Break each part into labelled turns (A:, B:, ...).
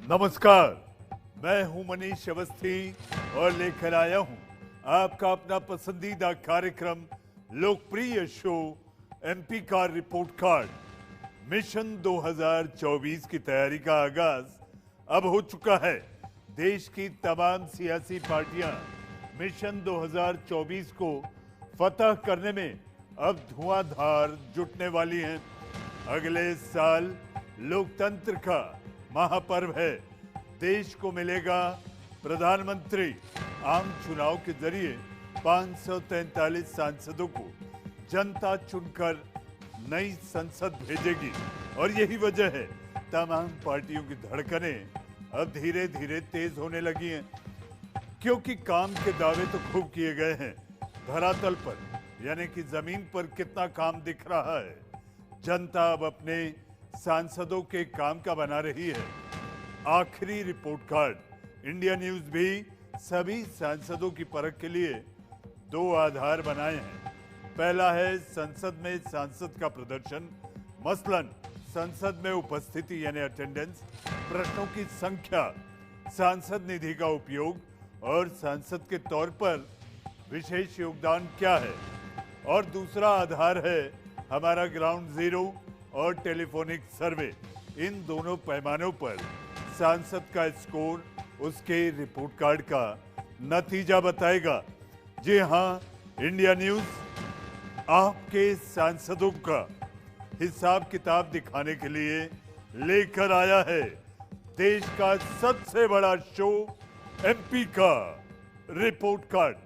A: नमस्कार, मैं हूं मनीष अवस्थी और लेकर आया हूं आपका अपना पसंदीदा कार्यक्रम लोकप्रिय शो एमपी का रिपोर्ट कार्ड। मिशन 2024 की तैयारी का आगाज अब हो चुका है। देश की तमाम सियासी पार्टियां मिशन 2024 को फतह करने में अब धुआंधार जुटने वाली हैं। अगले साल लोकतंत्र का महापर्व है। देश को मिलेगा प्रधानमंत्री। आम चुनाव के जरिए 543 सांसदों को जनता चुनकर नई संसद भेजेगी और यही वजह है तमाम पार्टियों की धड़कनें अब धीरे धीरे तेज होने लगी हैं, क्योंकि काम के दावे तो खूब किए गए हैं। धरातल पर यानी कि जमीन पर कितना काम दिख रहा है, जनता अब अपने सांसदों के काम का बना रही है। आखिरी रिपोर्ट कार्ड इंडिया न्यूज भी सभी सांसदों की परख के लिए दो आधार बनाए हैं। पहला है संसद में सांसद का प्रदर्शन, मसलन संसद में उपस्थिति यानी अटेंडेंस, प्रश्नों की संख्या, सांसद निधि का उपयोग और सांसद के तौर पर विशेष योगदान क्या है। और दूसरा आधार है हमारा ग्राउंड जीरो और टेलीफोनिक सर्वे। इन दोनों पैमानों पर सांसद का स्कोर उसके रिपोर्ट कार्ड का नतीजा बताएगा। जी हां, इंडिया न्यूज आपके सांसदों का हिसाब किताब दिखाने के लिए लेकर आया है देश का सबसे बड़ा शो एमपी का रिपोर्ट कार्ड।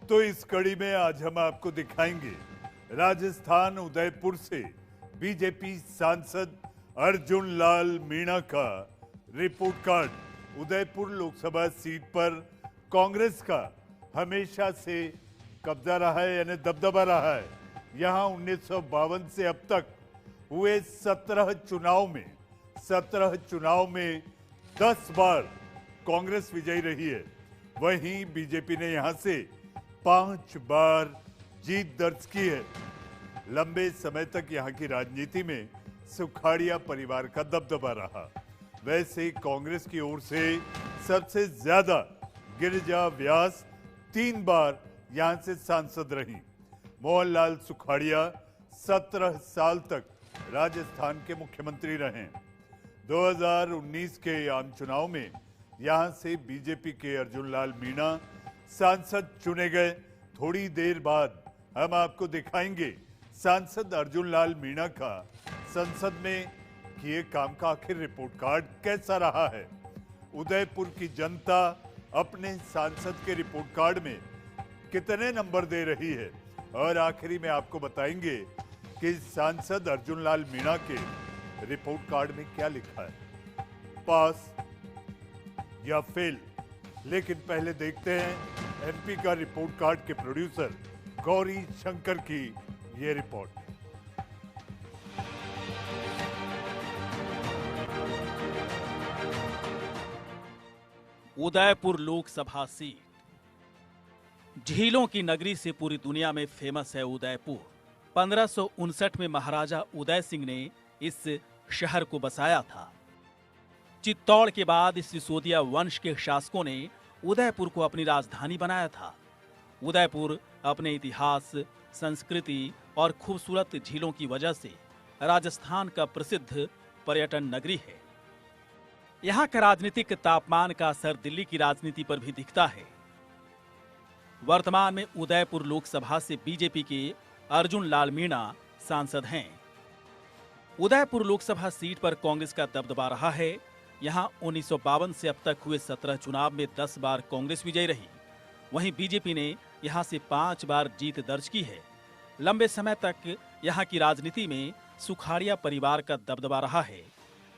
A: तो इस कड़ी में आज हम आपको दिखाएंगे राजस्थान उदयपुर से बीजेपी सांसद अर्जुन लाल मीणा का report card. Udaipur Lok Sabha seat पर कांग्रेस का हमेशा से कब्जा रहा है यानी दबदबा रहा है। यहां 1952 से अब तक हुए 17 चुनाव में 10 बार कांग्रेस विजयी रही है। वहीं बीजेपी ने यहां से 5 बार जीत दर्ज की है। लंबे समय तक यहां की राजनीति में सुखाड़िया परिवार का दबदबा रहा। वैसे कांग्रेस की ओर से सबसे ज्यादा गिरिजा व्यास 3 बार यहां से सांसद रही। मोहनलाल सुखाड़िया 17 साल तक राजस्थान के मुख्यमंत्री रहे। 2019 के आम चुनाव में यहां से बीजेपी के अर्जुन लाल मीणा सांसद चुने गए। थोड़ी देर बाद हम आपको दिखाएंगे सांसद अर्जुन लाल मीणा का संसद में किए काम का आखिर रिपोर्ट कार्ड कैसा रहा है। उदयपुर की जनता अपने सांसद के रिपोर्ट कार्ड में कितने नंबर दे रही है और आखिरी में आपको बताएंगे कि सांसद अर्जुन लाल मीणा के रिपोर्ट कार्ड में क्या लिखा है, पास या फेल। लेकिन पहले देखते हैं एमपी का रिपोर्ट कार्ड के प्रोड्यूसर गौरी शंकर की ये रिपोर्ट।
B: उदयपुर लोकसभा सीट। झीलों की नगरी से पूरी दुनिया में फेमस है उदयपुर। 1559 में महाराजा उदय सिंह ने इस शहर को बसाया था। चित्तौड़ के बाद इस सिसोदिया वंश के शासकों ने उदयपुर को अपनी राजधानी बनाया था। उदयपुर अपने इतिहास, संस्कृति और खूबसूरत झीलों की वजह से राजस्थान का प्रसिद्ध पर्यटन नगरी है। यहाँ का राजनीतिक तापमान का असर दिल्ली की राजनीति पर भी दिखता है। वर्तमान में उदयपुर लोकसभा से बीजेपी के अर्जुन लाल मीणा सांसद हैं। उदयपुर लोकसभा सीट पर कांग्रेस का दबदबा रहा है। यहाँ 1952 से अब तक हुए 17 चुनाव में 10 बार कांग्रेस विजयी रही। वहीं बीजेपी ने यहाँ से 5 बार जीत दर्ज की है। लंबे समय तक यहाँ की राजनीति में सुखाड़िया परिवार का दबदबा रहा है।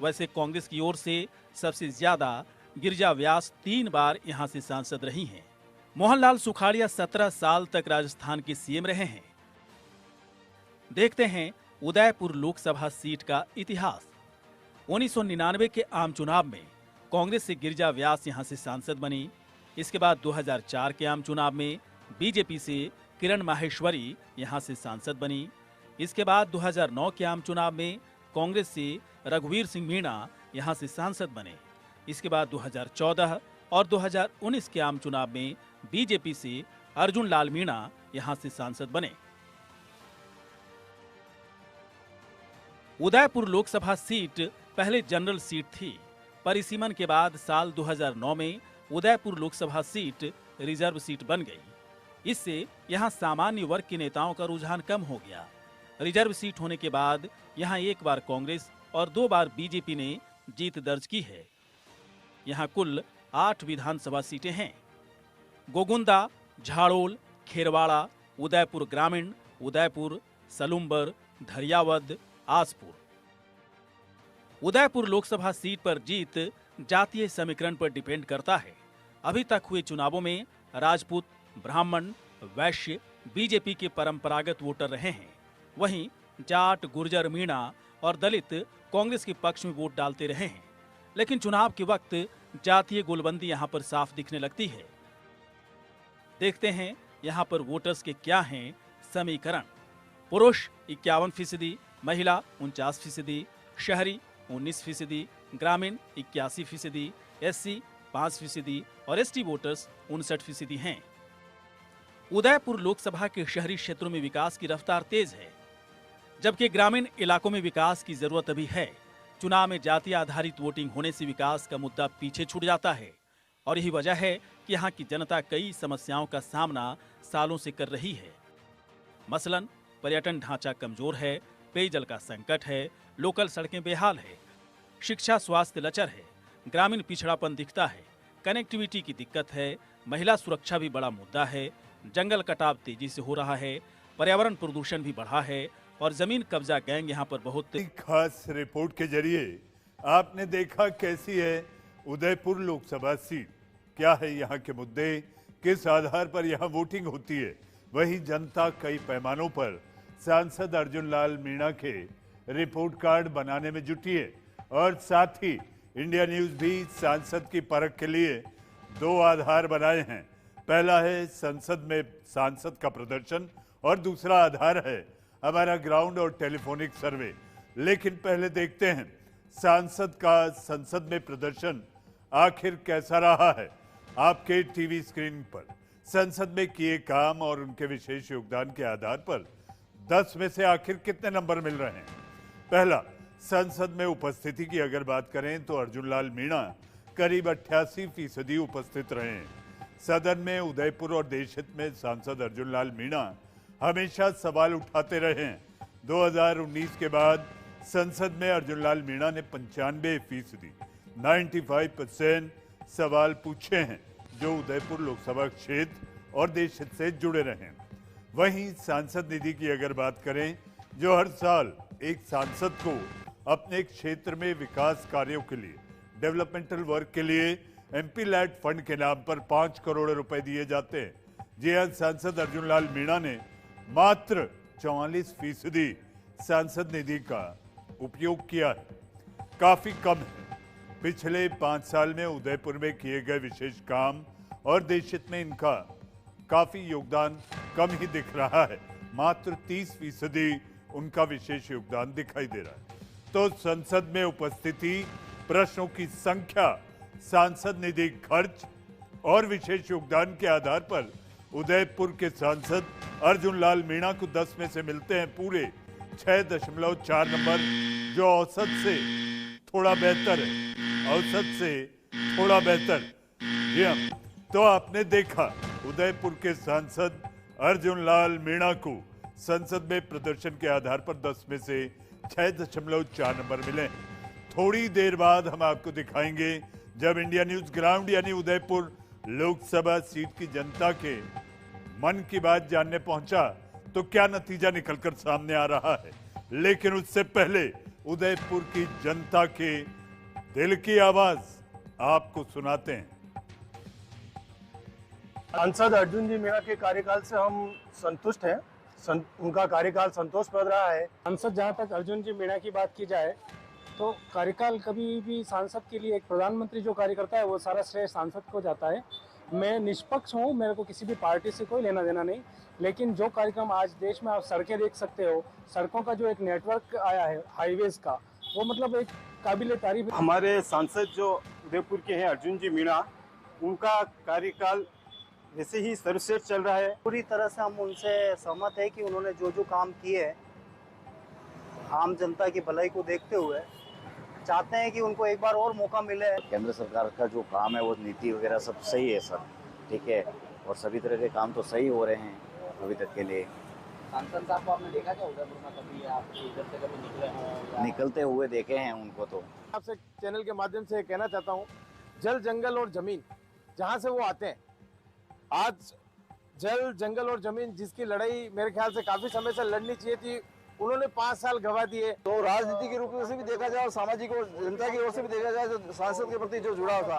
B: वैसे कांग्रेस की ओर से सबसे ज्यादा गिरिजा व्यास 3 बार यहाँ से सांसद रही हैं। मोहनलाल सुखाड़िया 17 साल तक राजस्थान के सीएम रहे हैं। देखते हैं उदयपुर लोकसभा सीट का इतिहास। 1999 के आम चुनाव में कांग्रेस से गिरिजा व्यास यहां से सांसद बनी। इसके बाद 2004 के आम चुनाव में बीजेपी से किरण माहेश्वरी यहां से सांसद बनी। इसके बाद 2009 के आम चुनाव में कांग्रेस से रघुवीर सिंह मीणा यहां से सांसद बने। इसके बाद 2014 और 2019 के आम चुनाव में बीजेपी से अर्जुन लाल मीणा यहां से सांसद बने। उदयपुर लोकसभा सीट पहले जनरल सीट थी, पर इसी मन के बाद साल 2009 में Udaipur Lok Sabha seat reserve seat बन गई। इससे यहां सामान्य वर्ग के नेताओं का रुझान कम हो गया। रिजर्व सीट होने के बाद यहां एक बार कांग्रेस और 2 बार बीजेपी ने जीत दर्ज की है। यहां कुल 8 विधानसभा सीटें हैं। गोगुंदा, झाड़ोल, खेरवाड़ा, उदयपुर ग्रामीण, उदयपुर, सलुम्बर, धरियावद, आसपुर। उदयपुर लोकसभा सीट पर जीत जातीय समीकरण पर डिपेंड करता है। अभी तक हुए चुनावों में राजपूत, ब्राह्मण, वैश्य बीजेपी के परंपरागत वोटर रहे हैं। वहीं जाट, गुर्जर, मीणा और दलित कांग्रेस के पक्ष में वोट डालते रहे हैं। लेकिन चुनाव के वक्त जातीय गोलबंदी यहां पर साफ दिखने लगती है। देखते हैं यहां पर वोटर्स के क्या हैं समीकरण। पुरुष 51%, महिला 49%, शहरी 19%, ग्रामीण 81%, एससी 5% और एसटी वोटर्स 59% हैं। उदयपुर लोकसभा के शहरी क्षेत्रों में विकास की रफ्तार तेज है, जबकि ग्रामीण इलाकों में विकास की जरूरत अभी है। चुनाव में जातीय आधारित वोटिंग होने से विकास का मुद्दा पीछे छूट जाता है और यही वजह है कि यहाँ की जनता कई समस्याओं का सामना सालों से कर रही है। मसलन पर्यटन ढांचा कमजोर है, पेयजल का संकट है, लोकल सड़कें बेहाल है, शिक्षा स्वास्थ्य लचर है, ग्रामीण पिछड़ापन दिखता है, कनेक्टिविटी की दिक्कत है, महिला सुरक्षा भी बड़ा मुद्दा है, जंगल कटाव तेजी से हो रहा है, पर्यावरण प्रदूषण भी बढ़ा है और जमीन कब्जा गैंग यहाँ पर बहुत।
A: खास रिपोर्ट के जरिए आपने देखा कैसी है उदयपुर लोकसभा सीट, क्या है यहाँ के मुद्दे, किस आधार पर यहाँ वोटिंग होती है। वही जनता कई पैमानों पर सांसद अर्जुन लाल मीणा के रिपोर्ट कार्ड बनाने में जुटी है और साथ ही इंडिया न्यूज भी सांसद की परख के लिए 2 आधार बनाए हैं। पहला है संसद में सांसद का प्रदर्शन और दूसरा आधार है हमारा ग्राउंड और टेलीफोनिक सर्वे। लेकिन पहले देखते हैं सांसद का संसद में प्रदर्शन आखिर कैसा रहा है। आपके टीवी स्क्रीन पर संसद में किए काम और उनके विशेष योगदान के आधार पर 10 में से आखिर कितने नंबर मिल रहे हैं। पहला, संसद में उपस्थिति की अगर बात करें तो अर्जुन लाल मीणा करीब 88% उपस्थित रहे हैं। सदन में उदयपुर और देशहित में सांसद अर्जुन लाल मीणा हमेशा सवाल उठाते रहे हैं। 2019 के बाद संसद में अर्जुन लाल मीणा ने 95% 95% सवाल पूछे हैं जो उदयपुर लोकसभा क्षेत्र और देशहित से जुड़े रहे हैं। वहीं सांसद निधि की अगर बात करें, जो हर साल एक सांसद को अपने क्षेत्र में विकास कार्यों के लिए, डेवलपमेंटल वर्क के लिए एमपी लैड फंड के नाम पर 5 करोड़ रुपए दिए जाते हैं। जी हाँ, सांसद अर्जुन लाल मीणा ने मात्र 44% सांसद निधि का उपयोग किया है, काफी कम है। पिछले 5 साल में उदयपुर में किए गए विशेष काम और देशहित में इनका काफी योगदान कम ही दिख रहा है। मात्र 30% उनका विशेष योगदान दिखाई दे रहा है। तो संसद में उपस्थिति, प्रश्नों की संख्या, सांसद निधि खर्च और विशेष योगदान के आधार पर उदयपुर के सांसद अर्जुन लाल मीणा को 10 में से मिलते हैं पूरे 6.4 नंबर, जो औसत से थोड़ा बेहतर है, औसत से थोड़ा बेहतर। जी हाँ, तो आपने देखा उदयपुर के सांसद अर्जुन लाल मीणा को संसद में प्रदर्शन के आधार पर 10 में से 6.4 नंबर मिले। थोड़ी देर बाद हम आपको दिखाएंगे जब इंडिया न्यूज ग्राउंड यानी उदयपुर लोकसभा सीट की जनता के मन की बात जानने पहुंचा तो क्या नतीजा निकलकर सामने आ रहा है। लेकिन उससे पहले उदयपुर की जनता के दिल की आवाज आपको सुनाते हैं।
C: सांसद अर्जुन जी मीणा के कार्यकाल से हम संतुष्ट हैं। उनका कार्यकाल संतोषप्रद रहा है।
D: सांसद, जहाँ तक अर्जुन जी मीणा की बात की जाए तो कार्यकाल कभी भी सांसद के लिए, एक प्रधानमंत्री जो कार्य करता है वो सारा श्रेय सांसद को जाता है। मैं निष्पक्ष हूँ, मेरे को किसी भी पार्टी से कोई लेना देना नहीं। लेकिन जो कार्यक्रम आज देश में आप सड़कें देख सकते हो, सड़कों का जो एक नेटवर्क आया है हाईवेज का, वो मतलब एक काबिले तारीफ।
E: हमारे सांसद जो उदयपुर के हैं अर्जुन जी मीणा, उनका कार्यकाल वैसे ही सर्वश्रेष्ठ चल रहा है।
F: पूरी तरह से हम उनसे सहमत है कि उन्होंने जो जो काम किए आम जनता की भलाई को देखते हुए चाहते हैं कि उनको एक बार और मौका मिले।
G: केंद्र सरकार का जो काम है वो नीति वगैरह सब सही है सर, ठीक है, और सभी तरह के काम तो सही हो रहे हैं अभी तक के लिए।
H: सांसद साहब को आपने देखा क्या उदयपुर में, कभी आप इधर से कभी निकले हों?
G: निकलते हुए देखे हैं उनको। तो
I: आपसे चैनल के माध्यम से कहना चाहता हूँ, जल जंगल और जमीन जहाँ से वो आते हैं, आज जल जंगल और जमीन जिसकी लड़ाई मेरे ख्याल से काफी समय से लड़नी चाहिए थी, उन्होंने 5 साल गवा दिए।
J: तो राजनीति के रूप में से भी देखा जाए और सामाजिक और जनता की ओर से भी देखा जाए, जो सांसद के प्रति जो जुड़ाव था,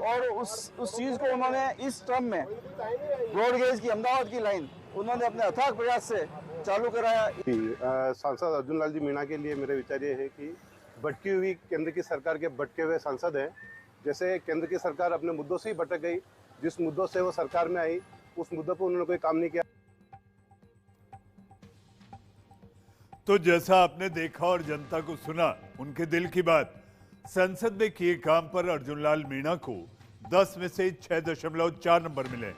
J: और उस चीज को उन्होंने इस टर्म में ब्रॉडगेज की अहमदाबाद की लाइन उन्होंने अपने अथाक प्रयास से चालू कराया।
E: सांसद अर्जुन लाल जी मीणा के लिए मेरे विचार ये है कि भटकी हुई केंद्र की सरकार के भटके हुए सांसद हैं। जैसे केंद्र की सरकार अपने मुद्दों से ही भटक गई, जिस मुद्दों से वो सरकार में आई उस मुद्दों पर उन्होंने कोई काम नहीं किया।
A: तो जैसा आपने देखा और जनता को सुना उनके दिल की बात, संसद में किए काम पर अर्जुन लाल मीणा को 10 में से 6.4 नंबर मिले।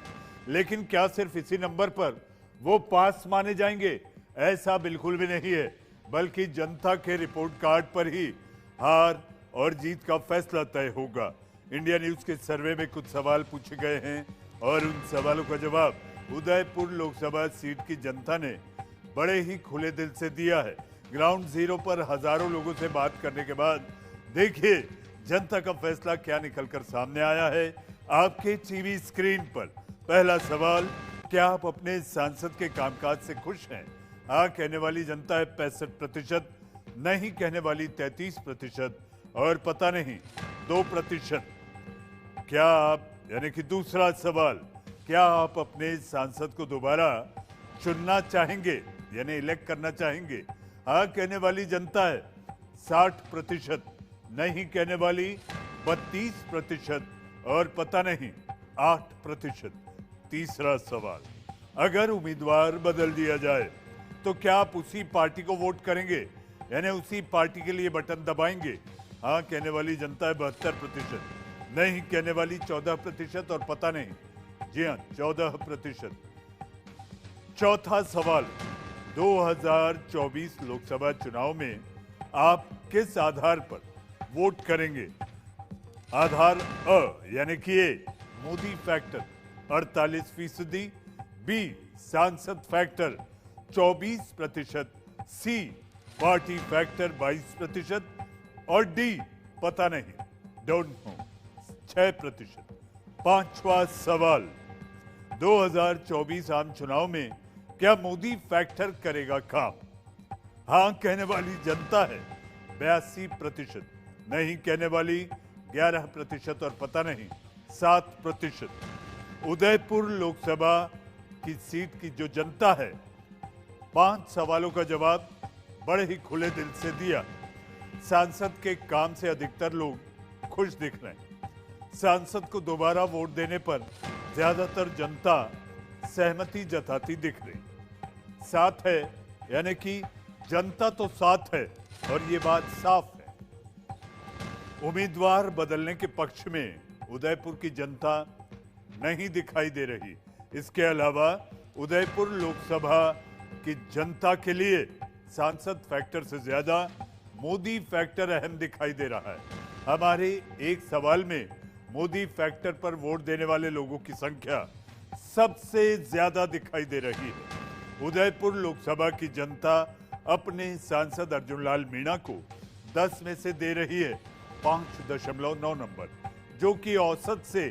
A: लेकिन क्या सिर्फ इसी नंबर पर वो पास माने जाएंगे? ऐसा बिल्कुल भी नहीं है, बल्कि जनता के रिपोर्ट कार्ड पर ही हार और जीत का फैसला तय होगा। इंडिया न्यूज के सर्वे में कुछ सवाल पूछे गए हैं और उन सवालों का जवाब उदयपुर लोकसभा सीट की जनता ने बड़े ही खुले दिल से दिया है। ग्राउंड जीरो पर हजारों लोगों से बात करने के बाद देखिए जनता का फैसला क्या निकलकर सामने आया है आपके टीवी स्क्रीन पर। पहला सवाल, क्या आप अपने सांसद के कामकाज से खुश हैं? हाँ कहने वाली जनता है 65%, नहीं कहने वाली 33% और पता नहीं 2%। क्या आप, यानी कि दूसरा सवाल, क्या आप अपने सांसद को दोबारा चुनना चाहेंगे, यानी इलेक्ट करना चाहेंगे? हाँ कहने वाली जनता है 60%, नहीं कहने वाली 32% और पता नहीं 8%। तीसरा सवाल, अगर उम्मीदवार बदल दिया जाए तो क्या आप उसी पार्टी को वोट करेंगे, यानी उसी पार्टी के लिए बटन दबाएंगे? हाँ कहने वाली जनता है 72%, नहीं कहने वाली 14% और पता नहीं, जी हाँ 14%। चौथा सवाल, 2024 लोकसभा चुनाव में आप किस आधार पर वोट करेंगे? आधार अ यानी कि ए मोदी फैक्टर 48%, बी सांसद फैक्टर 24%, सी पार्टी फैक्टर 22% और डी पता नहीं डोंट नो 6%। पांचवा सवाल, 2024 आम चुनाव में क्या मोदी फैक्टर करेगा काम? हाँ कहने वाली जनता है 82%, नहीं कहने वाली 11% और पता नहीं 7%। उदयपुर लोकसभा की सीट की जो जनता है 5 सवालों का जवाब बड़े ही खुले दिल से दिया। सांसद के काम से अधिकतर लोग खुश दिख रहे हैं। सांसद को दोबारा वोट देने पर ज्यादातर जनता सहमति जताती दिख रही। साथ है, यानी कि जनता तो साथ है और ये बात साफ है। उम्मीदवार बदलने के पक्ष में उदयपुर की जनता नहीं दिखाई दे रही। इसके अलावा उदयपुर लोकसभा की जनता के लिए सांसद फैक्टर से ज्यादा मोदी फैक्टर अहम दिखाई दे रहा है। हमारे एक सवाल में मोदी फैक्टर पर वोट देने वाले लोगों की संख्या सबसे ज्यादा दिखाई दे रही है। उदयपुर लोकसभा की जनता अपने सांसद अर्जुन लाल मीणा को 10 में से दे रही है 5.9 नंबर, जो कि औसत से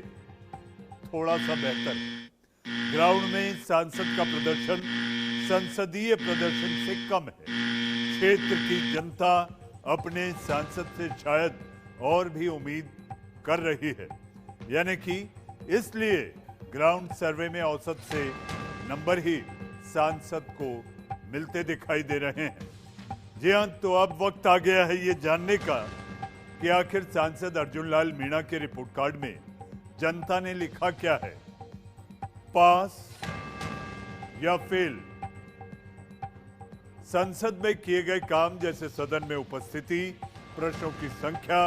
A: थोड़ा सा बेहतर है। ग्राउंड में सांसद का प्रदर्शन संसदीय प्रदर्शन से कम है। क्षेत्र की जनता अपने सांसद से शायद और भी उम्मीद कर रही है, यानी कि इसलिए ग्राउंड सर्वे में औसत से नंबर ही सांसद को मिलते दिखाई दे रहे हैं। जी हां, तो अब वक्त आ गया है ये जानने का कि आखिर सांसद अर्जुन लाल मीणा के रिपोर्ट कार्ड में जनता ने लिखा क्या है, पास या फेल। संसद में किए गए काम जैसे सदन में उपस्थिति, प्रश्नों की संख्या,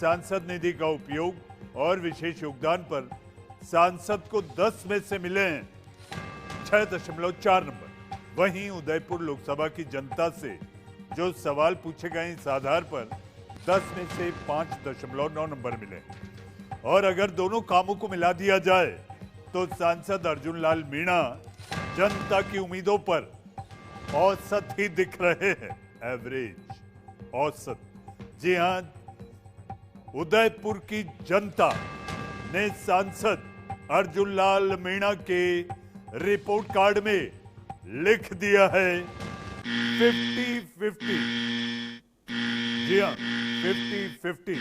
A: सांसद निधि का उपयोग और विशेष योगदान पर सांसद को 10 में से मिले हैं 6.4 नंबर। वहीं उदयपुर लोकसभा की जनता से जो सवाल पूछे गए इस आधार पर 10 में से 5.9 नंबर मिले। और अगर दोनों कामों को मिला दिया जाए तो सांसद अर्जुन लाल मीणा जनता की उम्मीदों पर औसत ही दिख रहे हैं, एवरेज औसत। जी हां, उदयपुर की जनता ने सांसद अर्जुन लाल मीणा के रिपोर्ट कार्ड में लिख दिया है 50-50। जी हां, 50-50।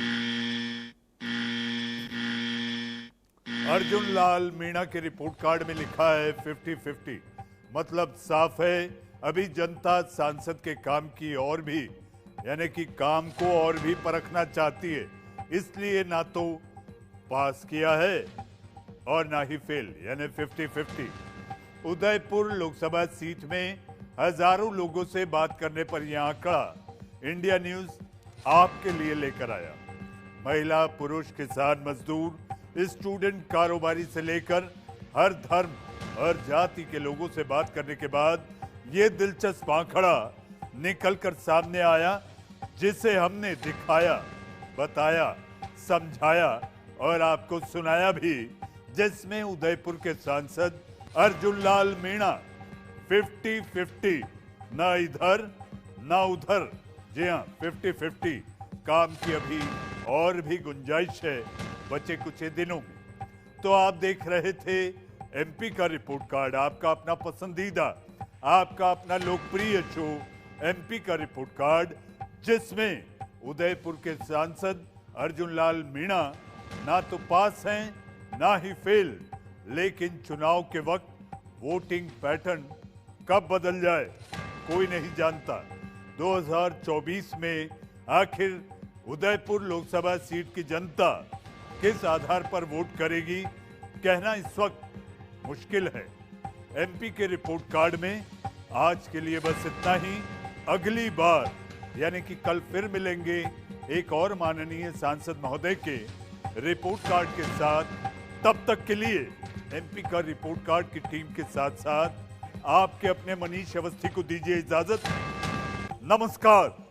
A: अर्जुन लाल मीणा के रिपोर्ट कार्ड में लिखा है 50-50। मतलब साफ है, अभी जनता सांसद के काम की और भी, यानी कि काम को और भी परखना चाहती है, इसलिए ना तो पास किया है और ना ही फेल, यानी 50-50। उदयपुर लोकसभा सीट में हजारों लोगों से बात करने पर यह आंकड़ा इंडिया न्यूज आपके लिए लेकर आया। महिला, पुरुष, किसान, मजदूर, स्टूडेंट, कारोबारी से लेकर हर धर्म और जाति के लोगों से बात करने के बाद ये दिलचस्प आंकड़ा निकलकर सामने आया, जिसे हमने दिखाया, बताया, समझाया और आपको सुनाया भी, जिसमें उदयपुर के सांसद अर्जुन लाल मीणा 50-50, ना इधर ना उधर। जी हाँ, 50-50। काम की अभी और भी गुंजाइश है बचे कुछ ही दिनों में। तो आप देख रहे थे एमपी का रिपोर्ट कार्ड, आपका अपना पसंदीदा, आपका अपना लोकप्रिय शो एमपी का रिपोर्ट कार्ड, जिसमें उदयपुर के सांसद अर्जुन लाल मीणा ना तो पास हैं ना ही फेल। लेकिन चुनाव के वक्त वोटिंग पैटर्न कब बदल जाए कोई नहीं जानता। 2024 में आखिर उदयपुर लोकसभा सीट की जनता किस आधार पर वोट करेगी, कहना इस वक्त मुश्किल है। एमपी के रिपोर्ट कार्ड में आज के लिए बस इतना ही। अगली बार यानी कि कल फिर मिलेंगे एक और माननीय सांसद महोदय के रिपोर्ट कार्ड के साथ। तब तक के लिए एमपी का रिपोर्ट कार्ड की टीम के साथ साथ आपके अपने मनीष अवस्थी को दीजिए इजाजत। नमस्कार।